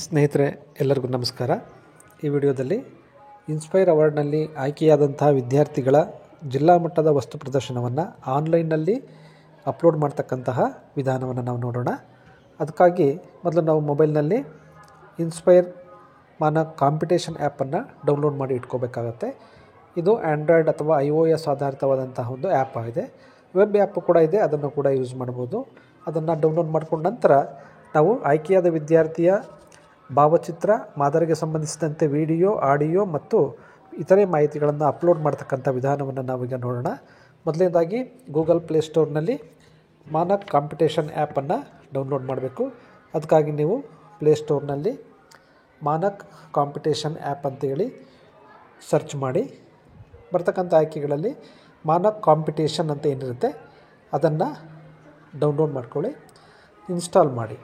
ಸ್ನೇಹಿತರೆ ಎಲ್ಲರಿಗೂ ನಮಸ್ಕಾರ. ಈ ವಿಡಿಯೋದಲ್ಲಿ ಇನ್ಸ್ಪೈರ್ ಅವಾರ್ಡ್ನಲ್ಲಿ ಆಯ್ಕೆಯಾದಂತಹ ವಿದ್ಯಾರ್ಥಿಗಳ ಜಿಲ್ಲಾ ಮಟ್ಟದ ವಸ್ತು ಪ್ರದರ್ಶನವನ್ನು ಆನ್ಲೈನ್ನಲ್ಲಿ ಅಪ್ಲೋಡ್ ಮಾಡ್ತಕ್ಕಂತಹ ವಿಧಾನವನ್ನು ನಾವು ನೋಡೋಣ. ಅದಕ್ಕಾಗಿ ಮೊದಲು ನಾವು ಮೊಬೈಲ್ನಲ್ಲಿ ಇನ್ಸ್ಪೈರ್ ಮಾನಕ್ ಕಾಂಪಿಟೇಷನ್ ಆ್ಯಪನ್ನು ಡೌನ್ಲೋಡ್ ಮಾಡಿ ಇಟ್ಕೋಬೇಕಾಗತ್ತೆ. ಇದು ಆ್ಯಂಡ್ರಾಯ್ಡ್ ಅಥವಾ iOS ಆಧಾರಿತವಾದಂತಹ ಒಂದು ಆ್ಯಪ್ ಆಗಿದೆ. ವೆಬ್ ಆ್ಯಪ್ ಕೂಡ ಇದೆ, ಅದನ್ನು ಕೂಡ ಯೂಸ್ ಮಾಡ್ಬೋದು. ಅದನ್ನು ಡೌನ್ಲೋಡ್ ಮಾಡ್ಕೊಂಡ ನಂತರ ನಾವು ಆಯ್ಕೆಯಾದ ವಿದ್ಯಾರ್ಥಿಯ ಭಾವಚಿತ್ರ, ಮಾದರಿಗೆ ಸಂಬಂಧಿಸಿದಂತೆ ವಿಡಿಯೋ, ಆಡಿಯೋ ಮತ್ತು ಇತರೆ ಮಾಹಿತಿಗಳನ್ನು ಅಪ್ಲೋಡ್ ಮಾಡ್ತಕ್ಕಂಥ ವಿಧಾನವನ್ನು ನಾವೀಗ ನೋಡೋಣ. ಮೊದಲನೇದಾಗಿ ಗೂಗಲ್ ಪ್ಲೇಸ್ಟೋರ್ನಲ್ಲಿ ಮಾನಕ್ ಕಾಂಪಿಟೇಷನ್ ಆ್ಯಪನ್ನು ಡೌನ್ಲೋಡ್ ಮಾಡಬೇಕು. ಅದಕ್ಕಾಗಿ ನೀವು ಪ್ಲೇಸ್ಟೋರ್ನಲ್ಲಿ ಮಾನಕ್ ಕಾಂಪಿಟೇಷನ್ ಆ್ಯಪ್ ಅಂತೇಳಿ ಸರ್ಚ್ ಮಾಡಿ. ಬರ್ತಕ್ಕಂಥ ಆಯ್ಕೆಗಳಲ್ಲಿ ಮಾನಕ್ ಕಾಂಪಿಟೇಷನ್ ಅಂತ ಏನಿರುತ್ತೆ ಅದನ್ನು ಡೌನ್ಲೋಡ್ ಮಾಡ್ಕೊಳ್ಳಿ, ಇನ್ಸ್ಟಾಲ್ ಮಾಡಿ.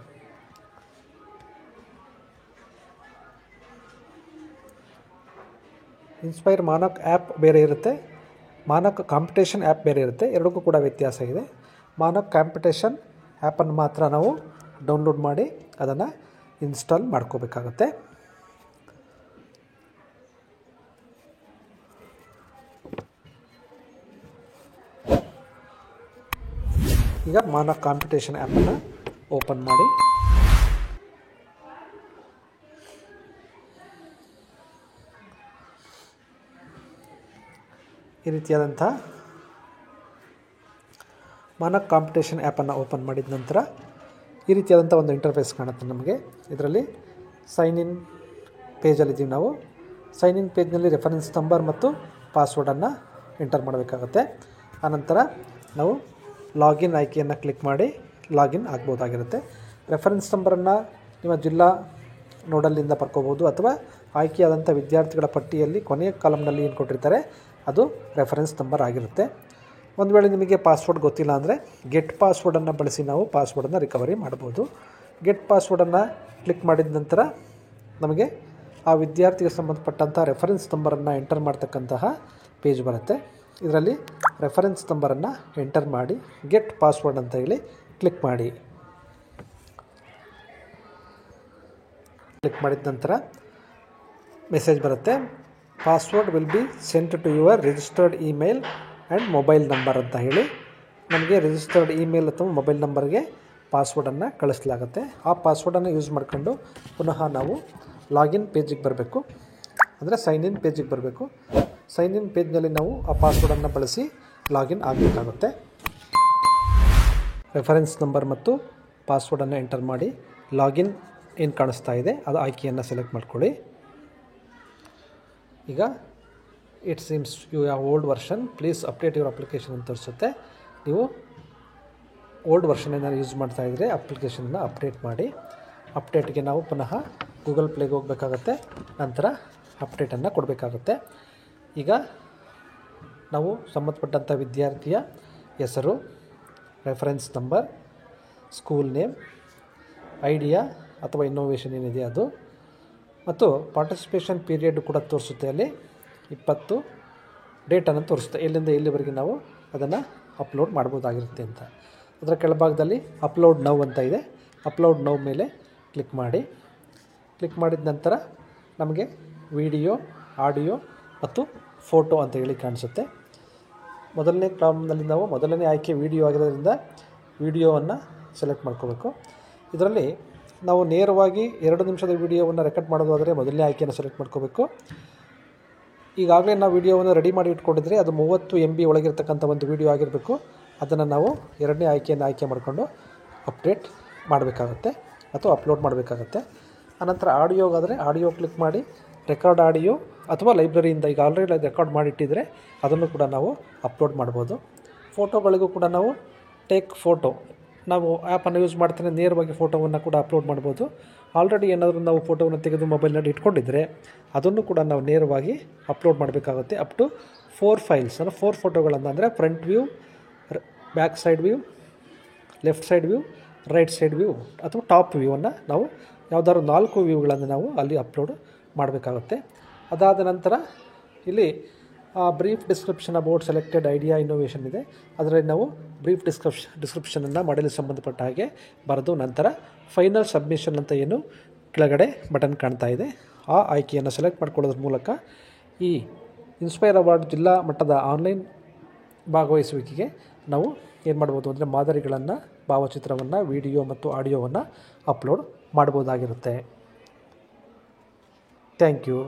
ಇನ್ಸ್ಪೈರ್ ಮಾನಕ್ ಆ್ಯಪ್ ಬೇರೆ ಇರುತ್ತೆ, ಮಾನಕ್ ಕಾಂಪಿಟೇಷನ್ ಆ್ಯಪ್ ಬೇರೆ ಇರುತ್ತೆ. ಎರಡಕ್ಕೂ ಕೂಡ ವ್ಯತ್ಯಾಸ ಇದೆ. ಮಾನಕ್ ಕಾಂಪಿಟೇಷನ್ ಆ್ಯಪನ್ನು ಮಾತ್ರ ನಾವು ಡೌನ್ಲೋಡ್ ಮಾಡಿ ಅದನ್ನು ಇನ್ಸ್ಟಾಲ್ ಮಾಡ್ಕೋಬೇಕಾಗತ್ತೆ. ಈಗ ಮಾನಕ್ ಕಾಂಪಿಟೇಷನ್ ಆ್ಯಪನ್ನು ಓಪನ್ ಮಾಡಿ. ಈ ರೀತಿಯಾದಂಥ ಮಾನಕ್ ಕಾಂಪಿಟೇಷನ್ ಆ್ಯಪನ್ನು ಓಪನ್ ಮಾಡಿದ ನಂತರ ಈ ರೀತಿಯಾದಂಥ ಒಂದು ಇಂಟರ್ಫೇಸ್ ಕಾಣುತ್ತೆ ನಮಗೆ. ಇದರಲ್ಲಿ ಸೈನ್ ಇನ್ ಪೇಜಲ್ಲಿದ್ದೀವಿ ನಾವು. ಸೈನ್ ಇನ್ ಪೇಜ್ನಲ್ಲಿ ರೆಫರೆನ್ಸ್ ನಂಬರ್ ಮತ್ತು ಪಾಸ್ವರ್ಡನ್ನು ಎಂಟರ್ ಮಾಡಬೇಕಾಗತ್ತೆ. ಆನಂತರ ನಾವು ಲಾಗಿನ್ ಆಯ್ಕೆಯನ್ನು ಕ್ಲಿಕ್ ಮಾಡಿ ಲಾಗಿನ್ ಆಗ್ಬೋದಾಗಿರುತ್ತೆ. ರೆಫರೆನ್ಸ್ ನಂಬರನ್ನು ನಿಮ್ಮ ಜಿಲ್ಲಾ ನೋಡಲ್ಲಿಂದ ಬರ್ಕೋಬೋದು ಅಥವಾ ಆಯ್ಕೆಯಾದಂಥ ವಿದ್ಯಾರ್ಥಿಗಳ ಪಟ್ಟಿಯಲ್ಲಿ ಕೊನೆಯ ಕಾಲಮ್ನಲ್ಲಿ ಏನು ಕೊಟ್ಟಿರ್ತಾರೆ ಅದು ರೆಫರೆನ್ಸ್ ನಂಬರ್ ಆಗಿರುತ್ತೆ. ಒಂದು ವೇಳೆ ನಿಮಗೆ ಪಾಸ್ವರ್ಡ್ ಗೊತ್ತಿಲ್ಲ ಅಂದರೆ ಗೆಟ್ ಪಾಸ್ವರ್ಡನ್ನು ಬಳಸಿ ನಾವು ಪಾಸ್ವರ್ಡನ್ನು ರಿಕವರಿ ಮಾಡ್ಬೋದು. ಗೆಟ್ ಪಾಸ್ವರ್ಡನ್ನು ಕ್ಲಿಕ್ ಮಾಡಿದ ನಂತರ ನಮಗೆ ಆ ವಿದ್ಯಾರ್ಥಿಗೆ ಸಂಬಂಧಪಟ್ಟಂಥ ರೆಫರೆನ್ಸ್ ನಂಬರನ್ನು ಎಂಟರ್ ಮಾಡ್ತಕ್ಕಂತಹ ಪೇಜ್ ಬರುತ್ತೆ. ಇದರಲ್ಲಿ ರೆಫರೆನ್ಸ್ ನಂಬರನ್ನು ಎಂಟರ್ ಮಾಡಿ ಗೆಟ್ ಪಾಸ್ವರ್ಡ್ ಅಂತ ಹೇಳಿ ಕ್ಲಿಕ್ ಮಾಡಿ. ಕ್ಲಿಕ್ ಮಾಡಿದ ನಂತರ ಮೆಸೇಜ್ ಬರುತ್ತೆ. Password will be sent to your registered email and mobile number ಅಂತ ಹೇಳಿ ನಮಗೆ ರಿಜಿಸ್ಟರ್ಡ್ ಇಮೇಲ್ ಅಥವಾ ಮೊಬೈಲ್ ನಂಬರ್ಗೆ ಪಾಸ್ವರ್ಡನ್ನು ಕಳಿಸಲಾಗುತ್ತೆ. ಆ ಪಾಸ್ವರ್ಡನ್ನು ಯೂಸ್ ಮಾಡ್ಕೊಂಡು ಪುನಃ ನಾವು ಲಾಗಿನ್ ಪೇಜಿಗೆ ಬರಬೇಕು, ಅಂದರೆ ಸೈನ್ ಇನ್ ಪೇಜಿಗೆ ಬರಬೇಕು. ಸೈನ್ ಇನ್ ಪೇಜ್ನಲ್ಲಿ ನಾವು ಆ ಪಾಸ್ವರ್ಡನ್ನು ಬಳಸಿ ಲಾಗಿನ್ ಆಗಬೇಕಾಗುತ್ತೆ. ರೆಫರೆನ್ಸ್ ನಂಬರ್ ಮತ್ತು ಪಾಸ್ವರ್ಡನ್ನು ಎಂಟರ್ ಮಾಡಿ ಲಾಗಿನ್ ಏನು ಕಾಣಿಸ್ತಾ ಇದೆ ಅದು ಆಯ್ಕೆಯನ್ನು ಸೆಲೆಕ್ಟ್ ಮಾಡ್ಕೊಳ್ಳಿ. ಈಗ it seems you have old version, please update your application ಅಂತ ತೋರಿಸುತ್ತೆ. ನೀವು ಓಲ್ಡ್ ವರ್ಷನ್ ಏನಾದ್ರು ಯೂಸ್ ಮಾಡ್ತಾ ಇದ್ದರೆ ಅಪ್ಲಿಕೇಶನ್ನ ಅಪ್ಡೇಟ್ ಮಾಡಿ. ಅಪ್ಡೇಟ್ಗೆ ನಾವು ಪುನಃ ಗೂಗಲ್ ಪ್ಲೇಗೆ ಹೋಗಬೇಕಾಗತ್ತೆ, ನಂತರ ಅಪ್ಡೇಟನ್ನು ಕೊಡಬೇಕಾಗುತ್ತೆ. ಈಗ ನಾವು ಸಂಬಂಧಪಟ್ಟಂಥ ವಿದ್ಯಾರ್ಥಿಯ ಹೆಸರು, reference number, school name, idea ಅಥವಾ ಇನ್ನೋವೇಷನ್ ಏನಿದೆ ಅದು, ಮತ್ತು ಪಾರ್ಟಿಸಿಪೇಷನ್ ಪೀರಿಯಡ್ ಕೂಡ ತೋರಿಸುತ್ತೆ. ಅಲ್ಲಿ 20 ಡೇಟನ್ನು ತೋರಿಸುತ್ತೆ, ಎಲ್ಲಿಂದ ಎಲ್ಲಿವರೆಗೆ ನಾವು ಅದನ್ನು ಅಪ್ಲೋಡ್ ಮಾಡ್ಬೋದಾಗಿರುತ್ತೆ ಅಂತ. ಅದರ ಕೆಳಭಾಗದಲ್ಲಿ ಅಪ್ಲೋಡ್ ನೌ ಅಂತ ಇದೆ. ಅಪ್ಲೋಡ್ ನೌ ಮೇಲೆ ಕ್ಲಿಕ್ ಮಾಡಿ. ಕ್ಲಿಕ್ ಮಾಡಿದ ನಂತರ ನಮಗೆ ವಿಡಿಯೋ, ಆಡಿಯೋ ಮತ್ತು ಫೋಟೋ ಅಂತ ಹೇಳಿ ಕಾಣಿಸುತ್ತೆ. ಮೊದಲನೇ ಕಾಲಮ್ನಲ್ಲಿ ನಾವು ಮೊದಲನೇ ಆಯ್ಕೆ ವಿಡಿಯೋ ಆಗಿರೋದ್ರಿಂದ ವಿಡಿಯೋವನ್ನು ಸೆಲೆಕ್ಟ್ ಮಾಡ್ಕೋಬೇಕು. ಇದರಲ್ಲಿ ನಾವು ನೇರವಾಗಿ 2 ನಿಮಿಷದ ವಿಡಿಯೋವನ್ನು ರೆಕಾರ್ಡ್ ಮಾಡೋದಾದರೆ ಮೊದಲನೇ ಆಯ್ಕೆಯನ್ನು ಸೆಲೆಕ್ಟ್ ಮಾಡ್ಕೋಬೇಕು. ಈಗಾಗಲೇ ನಾವು ವಿಡಿಯೋವನ್ನು ರೆಡಿ ಮಾಡಿ ಇಟ್ಕೊಂಡಿದ್ರೆ ಅದು 30 MB ಒಳಗಿರ್ತಕ್ಕಂಥ ಒಂದು ವಿಡಿಯೋ ಆಗಿರಬೇಕು. ಅದನ್ನು ನಾವು ಎರಡನೇ ಆಯ್ಕೆಯನ್ನು ಆಯ್ಕೆ ಮಾಡಿಕೊಂಡು ಅಪ್ಡೇಟ್ ಮಾಡಬೇಕಾಗತ್ತೆ ಅಥವಾ ಅಪ್ಲೋಡ್ ಮಾಡಬೇಕಾಗತ್ತೆ. ಆನಂತರ ಆಡಿಯೋಗಾದರೆ ಆಡಿಯೋ ಕ್ಲಿಕ್ ಮಾಡಿ ರೆಕಾರ್ಡ್ ಆಡಿಯೋ ಅಥವಾ ಲೈಬ್ರರಿಯಿಂದ ಈಗ ಆಲ್ರೆಡಿ ರೆಕಾರ್ಡ್ ಮಾಡಿಟ್ಟಿದ್ದರೆ ಅದನ್ನು ಕೂಡ ನಾವು ಅಪ್ಲೋಡ್ ಮಾಡ್ಬೋದು. ಫೋಟೋಗಳಿಗೂ ಕೂಡ ನಾವು ಟೇಕ್ ಫೋಟೋ, ನಾವು ಆ್ಯಪನ್ನು ಯೂಸ್ ಮಾಡ್ತಾನೆ ನೇರವಾಗಿ ಫೋಟೋವನ್ನು ಕೂಡ ಅಪ್ಲೋಡ್ ಮಾಡ್ಬೋದು. ಆಲ್ರೆಡಿ ಏನಾದರೂ ನಾವು ಫೋಟೋವನ್ನು ತೆಗೆದು ಮೊಬೈಲ್ನಲ್ಲಿ ಇಟ್ಕೊಂಡಿದ್ದರೆ ಅದನ್ನು ಕೂಡ ನಾವು ನೇರವಾಗಿ ಅಪ್ಲೋಡ್ ಮಾಡಬೇಕಾಗುತ್ತೆ. ಅಪ್ ಟು 4 ಫೈಲ್ಸ್, ಅಂದರೆ 4 ಫೋಟೋಗಳನ್ನು, ಅಂದರೆ front view, back side view, left side view, right side view ಅಥವಾ ಟಾಪ್ ವ್ಯೂವನ್ನು ನಾವು ಯಾವುದಾದ್ರು 4 ವ್ಯೂಗಳನ್ನು ನಾವು ಅಲ್ಲಿ ಅಪ್ಲೋಡ್ ಮಾಡಬೇಕಾಗುತ್ತೆ. ಅದಾದ ನಂತರ ಇಲ್ಲಿ brief description about selected idea innovation ಇದೆ. ಅದರಲ್ಲಿ ನಾವು ಬ್ರೀಫ್ ಡಿಸ್ಕ್ರಿಪ್ಷನನ್ನು ಮಾಡಲಿಕ್ಕೆ ಸಂಬಂಧಪಟ್ಟ ಹಾಗೆ ಬರೆದು ನಂತರ ಫೈನಲ್ ಸಬ್ಮಿಷನ್ ಅಂತ ಏನು ಕೆಳಗಡೆ ಬಟನ್ ಕಾಣ್ತಾ ಇದೆ. ಆ ಆಯ್ಕೆಯನ್ನು ಸೆಲೆಕ್ಟ್ ಮಾಡ್ಕೊಳ್ಳೋದ್ರ ಮೂಲಕ ಈ ಇನ್ಸ್ಪೈರ್ ಅವಾರ್ಡ್ ಜಿಲ್ಲಾ ಮಟ್ಟದ ಆನ್ಲೈನ್ ಭಾಗವಹಿಸುವಿಕೆಗೆ ನಾವು ಏನು ಮಾಡ್ಬೋದು ಅಂದರೆ ಮಾದರಿಗಳನ್ನು, ಭಾವಚಿತ್ರವನ್ನು, ವಿಡಿಯೋ ಮತ್ತು ಆಡಿಯೋವನ್ನು ಅಪ್ಲೋಡ್ ಮಾಡ್ಬೋದಾಗಿರುತ್ತೆ. Thank you.